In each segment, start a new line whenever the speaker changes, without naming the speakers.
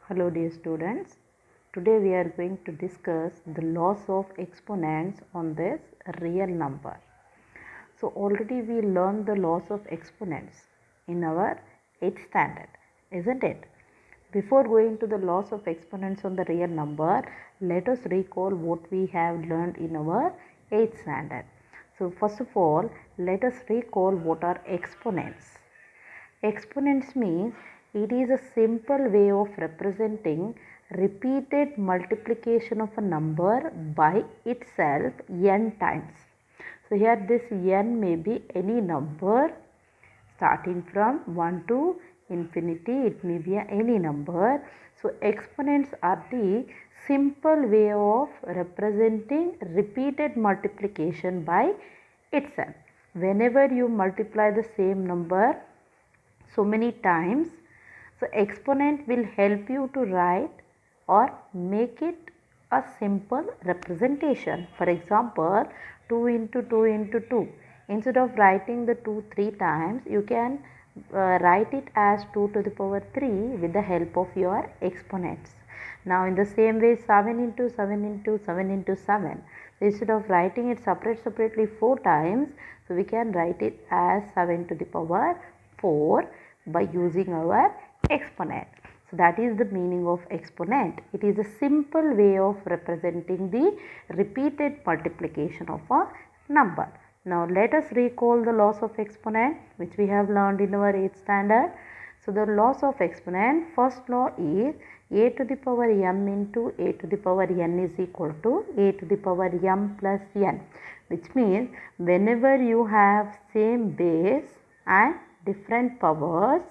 Hello dear students, today we are going to discuss the laws of exponents on this real number. So already we learned the laws of exponents in our 8th standard, isn't it? Before going to the laws of exponents on the real number, let us recall what we have learned in our 8th standard. So first of all, let us recall what are exponents. Exponents means it is a simple way of representing repeated multiplication of a number by itself n times. So here this n may be any number starting from 1 to infinity, it may be any number. So exponents are the simple way of representing repeated multiplication by itself. Whenever you multiply the same number so many times, so exponent will help you to write or make it a simple representation. For example, 2 into 2 into 2. Instead of writing the 2 3 times, you can write it as 2 to the power 3 with the help of your exponents. Now in the same way, 7 into 7 into 7 into 7. Instead of writing it separately 4 times, so we can write it as 7 to the power 4 by using our exponent. So that is the meaning of exponent. It is a simple way of representing the repeated multiplication of a number. Now let us recall the laws of exponent which we have learned in our 8th standard. So the laws of exponent, first law is a to the power m into a to the power n is equal to a to the power m plus n, which means whenever you have same base and different powers,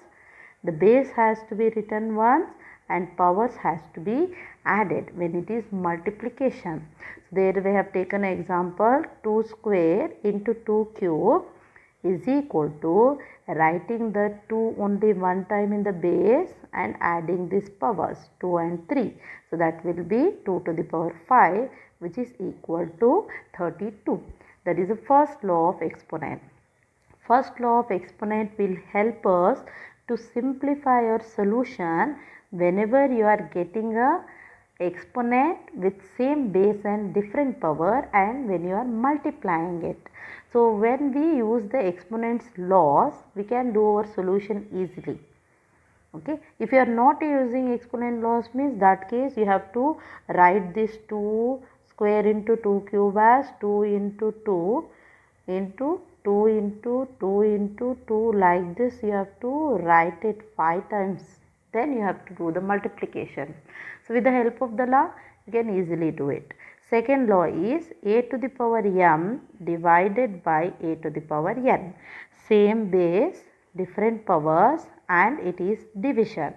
the base has to be written once and powers has to be added when it is multiplication. So there we have taken an example, 2 square into 2 cube is equal to writing the 2 only one time in the base and adding these powers 2 and 3. So that will be 2 to the power 5, which is equal to 32. That is the first law of exponent. First law of exponent will help us to simplify your solution whenever you are getting a exponent with same base and different power and when you are multiplying it. So when we use the exponents laws, we can do our solution easily. Okay, if you are not using exponent laws, means that case you have to write this 2 square into 2 cube as 2 into 2 into 2 into 2 into 2, like this you have to write it 5 times, then you have to do the multiplication. So with the help of the law you can easily do it. Second law is a to the power m divided by a to the power n. Same base, different powers, and it is division.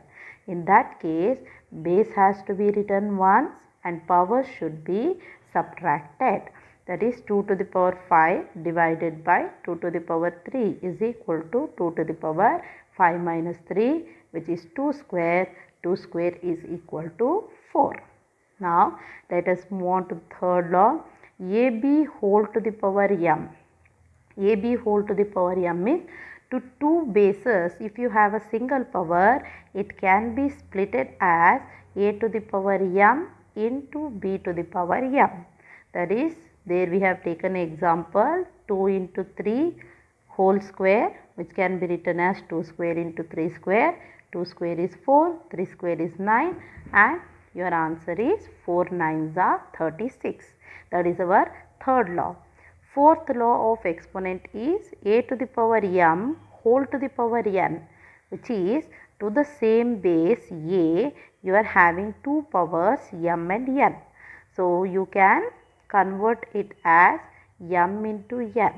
In that case, base has to be written once and powers should be subtracted. That is 2 to the power 5 divided by 2 to the power 3 is equal to 2 to the power 5 minus 3, which is 2 square. 2 square is equal to 4. Now let us move on to the third law. AB whole to the power m. AB whole to the power m means to two bases, if you have a single power, it can be splitted as a to the power m into b to the power m. That is, there we have taken example 2 into 3 whole square, which can be written as 2 square into 3 square. 2 square is 4, 3 square is 9, and your answer is 4 9s are 36. That is our third law. Fourth law of exponent is a to the power m whole to the power n, which is to the same base a, you are having two powers m and n. So you can convert it as m into n.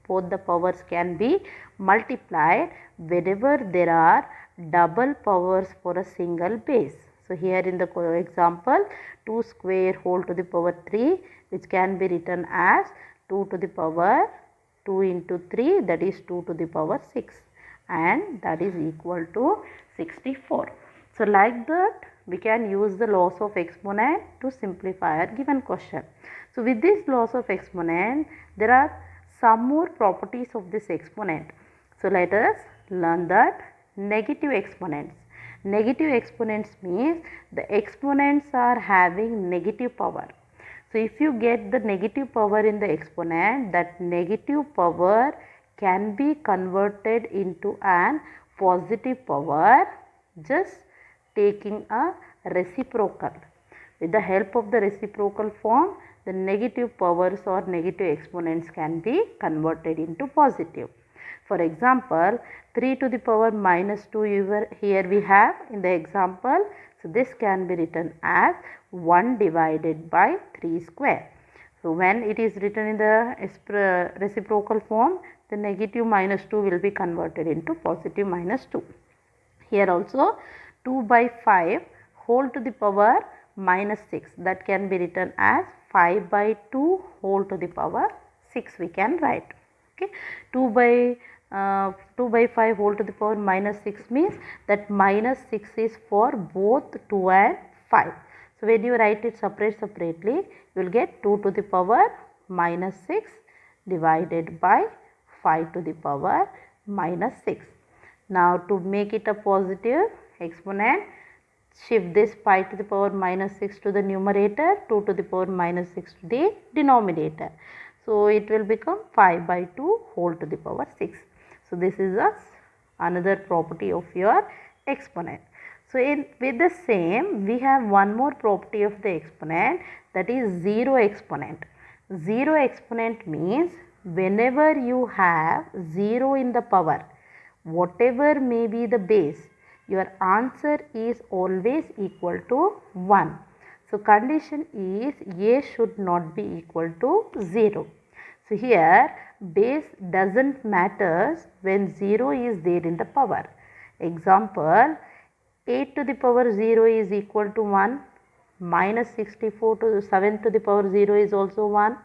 Both the powers can be multiplied whenever there are double powers for a single base. So here in the example, 2 square whole to the power 3, which can be written as 2 to the power 2 into 3, that is 2 to the power 6, and that is equal to 64. So like that we can use the laws of exponent to simplify a given question. So with these laws of exponent, there are some more properties of this exponent. So let us learn that negative exponents. Negative exponents means the exponents are having negative power. So if you get the negative power in the exponent, that negative power can be converted into an positive power just taking a reciprocal. With the help of the reciprocal form, the negative powers or negative exponents can be converted into positive. For example, 3 to the power minus 2 here we have in the example. So this can be written as 1 divided by 3 square. So when it is written in the reciprocal form, the negative minus 2 will be converted into positive minus 2. Here also 2 by 5 whole to the power minus 6, that can be written as 5 by 2 whole to the power 6 we can write. Okay, 2 by 5 whole to the power minus 6 means that minus 6 is for both 2 and 5. So when you write it separately, you will get 2 to the power minus 6 divided by 5 to the power minus 6. Now to make it a positive exponent, shift this pi to the power minus 6 to the numerator, 2 to the power minus 6 to the denominator. So it will become 5 by 2 whole to the power 6. So this is another property of your exponent. So with the same, we have one more property of the exponent, that is zero exponent. Zero exponent means whenever you have 0 in the power, whatever may be the base, your answer is always equal to 1. So condition is A should not be equal to 0. So here base doesn't matter when 0 is there in the power. Example, 8 to the power 0 is equal to 1, minus 64 to 7 to the power 0 is also 1,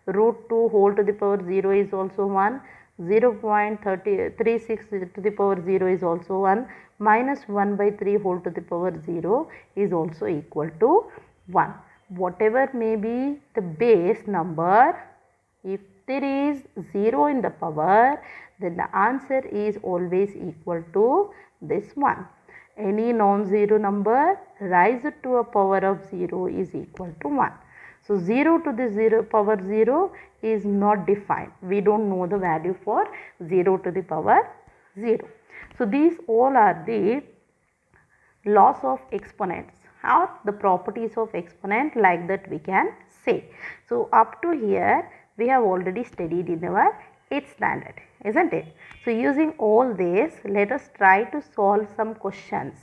root 2 whole to the power 0 is also 1, 0.36 to the power 0 is also 1, minus 1 by 3 whole to the power 0 is also equal to 1. Whatever may be the base number, if there is 0 in the power, then the answer is always equal to this one. Any non-zero number rise to a power of 0 is equal to 1. So 0 to the power 0 is not defined. We don't know the value for 0 to the power 0. So these all are the laws of exponents or the properties of exponent, like that we can say. So up to here we have already studied in our 8th standard, isn't it? So using all this, let us try to solve some questions.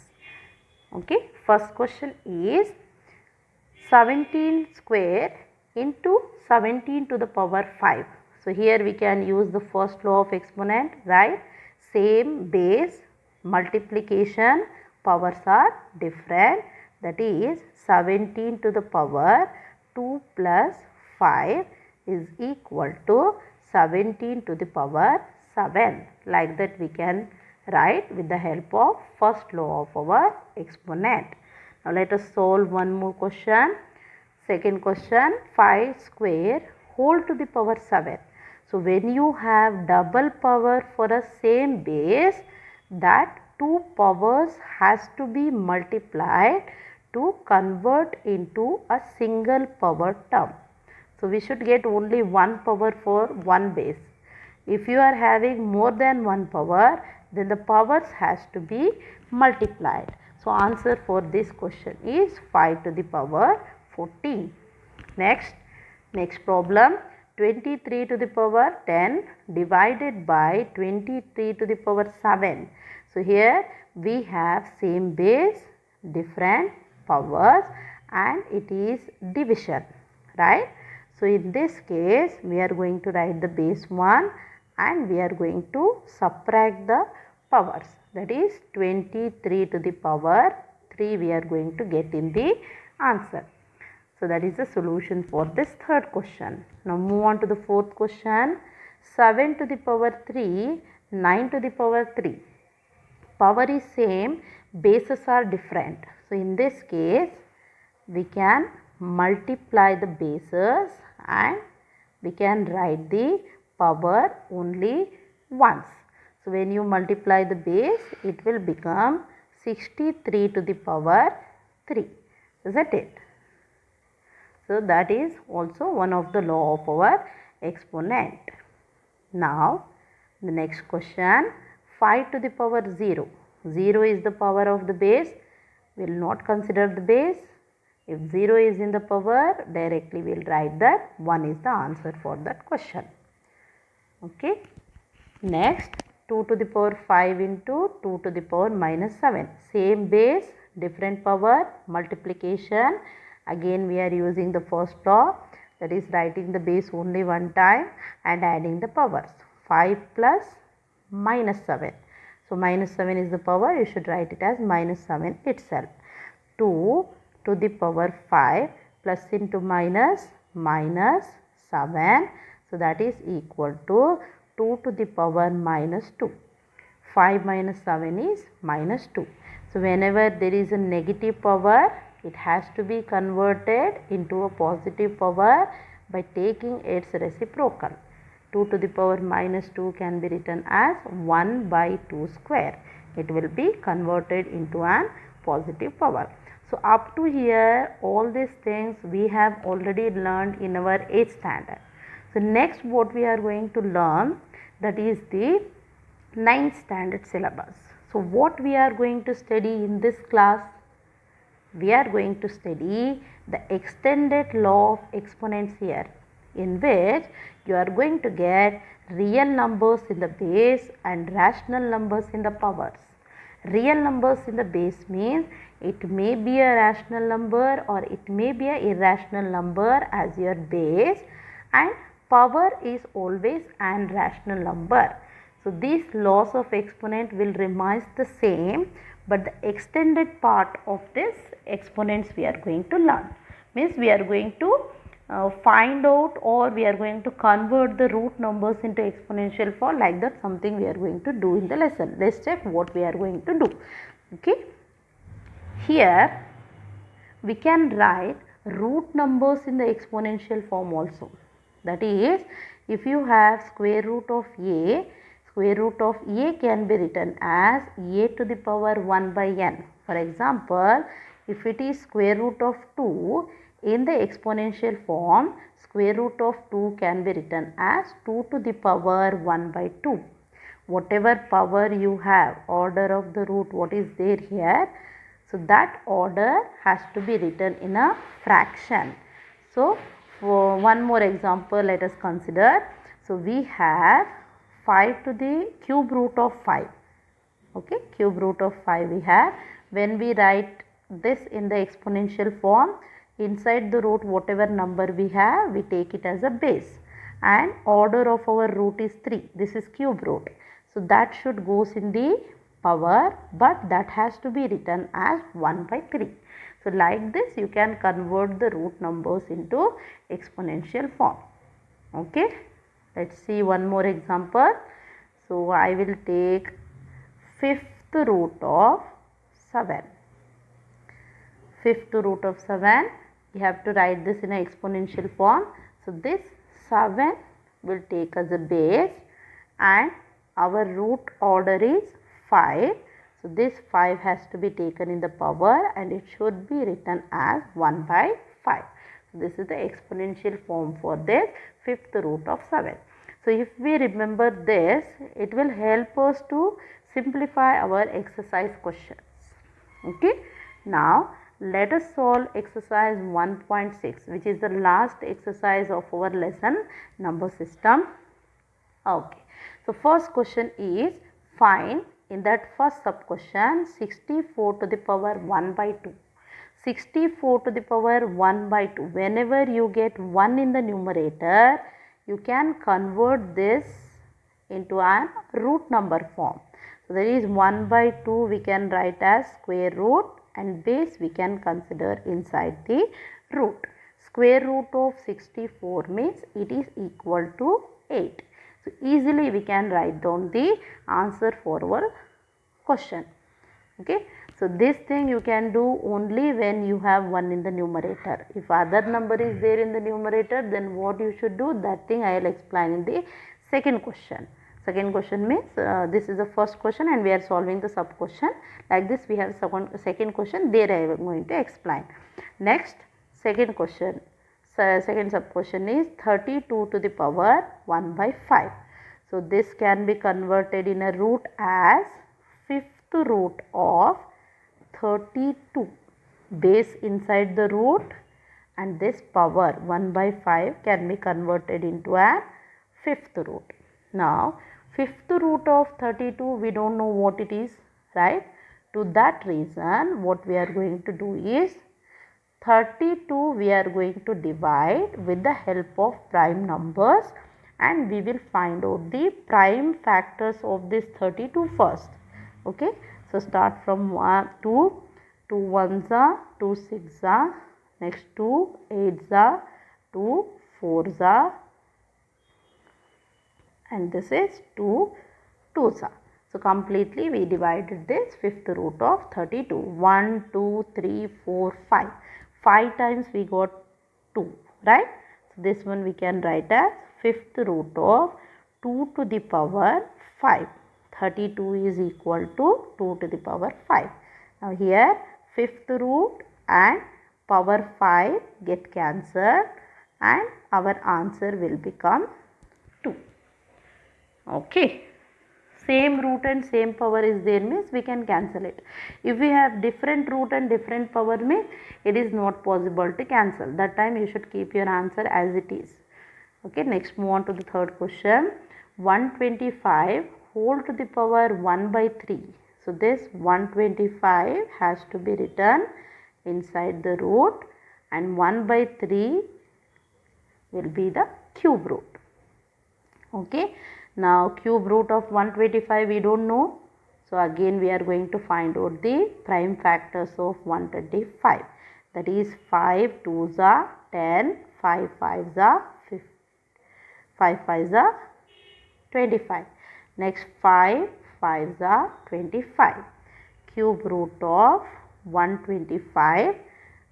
Okay, first question is 17 square into 17 to the power 5. So here we can use the first law of exponent, right? Same base, multiplication, powers are different, that is 17 to the power 2 plus 5 is equal to 17 to the power 7. Like that we can write with the help of first law of our exponent. Now let us solve one more question. Second question, 5 square whole to the power 7. So when you have double power for a same base, that two powers has to be multiplied to convert into a single power term. So we should get only one power for one base. If you are having more than one power, then the powers has to be multiplied. So answer for this question is 5 to the power 14. Next problem, 23 to the power 10 divided by 23 to the power 7. So here we have same base, different powers, and it is division, right? So in this case we are going to write the base 1 and we are going to subtract the powers, that is 23 to the power 3 we are going to get in the answer. So that is the solution for this third question. Now move on to the fourth question. 7 to the power 3, 9 to the power 3. Power is same, bases are different. So in this case we can multiply the bases and we can write the power only once. So when you multiply the base, it will become 63 to the power 3. Isn't it? So that is also one of the law of our exponent. Now the next question, 5 to the power 0. 0 is the power of the base. We will not consider the base. If 0 is in the power, directly we will write that 1 is the answer for that question. Okay. Next, 2 to the power 5 into 2 to the power minus 7. Same base, different power, multiplication. Again we are using the first law, that is writing the base only one time and adding the powers. 5 plus minus 7. So minus 7 is the power, you should write it as minus 7 itself. 2 to the power 5 plus into minus minus 7. So that is equal to 2 to the power minus 2. 5 minus 7 is minus 2. So whenever there is a negative power, it has to be converted into a positive power by taking its reciprocal. 2 to the power minus 2 can be written as 1 by 2 square. It will be converted into an positive power. So up to here, all these things we have already learned in our 8th standard. So next what we are going to learn, that is the 9th standard syllabus. So what we are going to study in this class? We are going to study the extended law of exponents here, in which you are going to get real numbers in the base and rational numbers in the powers. Real numbers in the base means it may be a rational number or it may be an irrational number as your base, and power is always an rational number. So these laws of exponent will remain the same, but the extended part of this exponents we are going to learn. Means we are going to find out, or we are going to convert the root numbers into exponential form. Like that, something we are going to do in the lesson. Let's check what we are going to do. Okay. Here we can write root numbers in the exponential form also. That is, if you have square root of a, square root of a can be written as a to the power 1 by n. For example, if it is square root of 2, in the exponential form, square root of 2 can be written as 2 to the power 1 by 2. Whatever power you have, order of the root, what is there here, so that order has to be written in a fraction. So for one more example, let us consider. So we have 5 to the cube root of 5. Okay, cube root of 5 we have. When we write this in the exponential form, inside the root whatever number we have, we take it as a base, and order of our root is 3. This is cube root. So that should goes in the power, but that has to be written as 1 by 3. So like this you can convert the root numbers into exponential form. Okay. Let's see one more example. So I will take 5th root of 7. 5th root of 7, you have to write this in an exponential form. So this 7 will take as a base, and our root order is 5. So this 5 has to be taken in the power, and it should be written as 1 by 5. So this is the exponential form for this 5th root of 7. So if we remember this, it will help us to simplify our exercise questions. Okay. Now let us solve exercise 1.6, which is the last exercise of our lesson, number system. Okay. So first question is, find, in that first sub question, 64 to the power 1 by 2. 64 to the power 1 by 2. Whenever you get 1 in the numerator, you can convert this into a root number form. So there is 1 by 2 we can write as square root, and base we can consider inside the root. Square root of 64 means it is equal to 8. So easily we can write down the answer for our question. Okay. So this thing you can do only when you have 1 in the numerator. If other number is there in the numerator, then what you should do, that thing I will explain in the second question. Second question means this is the first question and we are solving the sub question. Like this we have second question, there I am going to explain. Next, second question, second sub question is 32 to the power 1 by 5. So this can be converted in a root as fifth root of 32, base inside the root, and this power 1 by 5 can be converted into a fifth root. Now fifth root of 32 we don't know what it is, right? To that reason what we are going to do is 32 we are going to divide with the help of prime numbers, and we will find out the prime factors of this 32 first. Okay, so start from 2 1s are 2 6s are, next 2 8s are, 2 4s are, and this is 2 2s are. So completely we divided this fifth root of 32. 1 2 3 4 5. 5 times we got 2, right? So this one we can write as fifth root of 2 to the power 5. 32 is equal to 2 to the power 5. Now here fifth root and power 5 get cancelled and our answer will become 2. Okay. Same root and same power is there means we can cancel it. If we have different root and different power means it is not possible to cancel. That time you should keep your answer as it is. Okay, next move on to the third question. 125 whole to the power 1 by 3. So this 125 has to be written inside the root and 1 by 3 will be the cube root. Okay. Now cube root of 125 we don't know. So again we are going to find out the prime factors of 125. That is 5 2s are 10, 5 5s are 50, 5 5s are 25. Next 5 5s are 25. Cube root of 125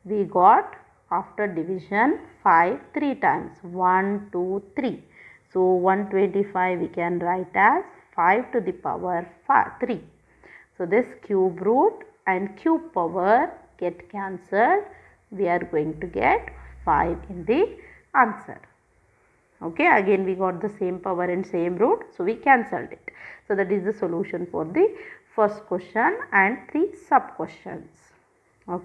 we got after division 5 3 times. 1 2 3. So 125 we can write as 5 to the power 3. So this cube root and cube power get cancelled. We are going to get 5 in the answer. Okay, again we got the same power and same root, so we cancelled it. So that is the solution for the first question and 3 sub questions. Okay.